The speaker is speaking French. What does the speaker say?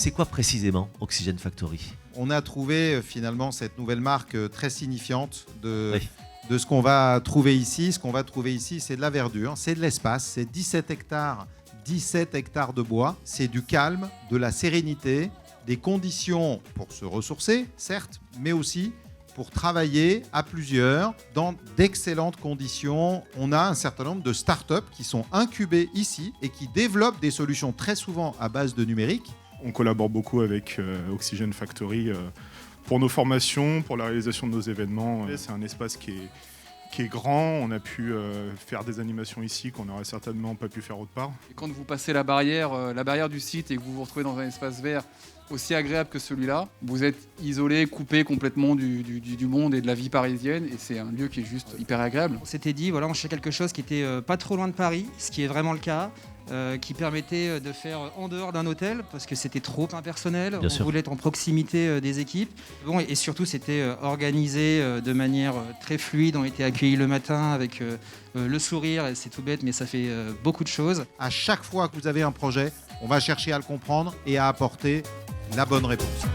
C'est quoi précisément Oxygen Factory ? On a trouvé finalement cette nouvelle marque très signifiante Oui. de ce qu'on va trouver ici. Ce qu'on va trouver ici, c'est de la verdure, c'est de l'espace, c'est 17 hectares de bois, c'est du calme, de la sérénité, des conditions pour se ressourcer, certes, mais aussi pour travailler à plusieurs dans d'excellentes conditions. On a un certain nombre de startups qui sont incubées ici et qui développent des solutions très souvent à base de numérique. On collabore beaucoup avec Oxygen Factory pour nos formations, pour la réalisation de nos événements. C'est un espace qui est grand. On a pu faire des animations ici qu'on n'aurait certainement pas pu faire autre part. Et quand vous passez la barrière du site et que vous vous retrouvez dans un espace vert aussi agréable que celui-là, vous êtes isolé, coupé complètement du monde et de la vie parisienne, et c'est un lieu qui est juste hyper agréable. On s'était dit, voilà, on cherchait quelque chose qui était pas trop loin de Paris, ce qui est vraiment le cas, qui permettait de faire en dehors d'un hôtel, parce que c'était trop impersonnel. Bien on sûr. voulait être en proximité des équipes. Bon, et surtout, c'était organisé de manière très fluide. On était accueillis le matin avec le sourire, et c'est tout bête, mais ça fait beaucoup de choses. À chaque fois que vous avez un projet, on va chercher à le comprendre et à apporter la bonne réponse.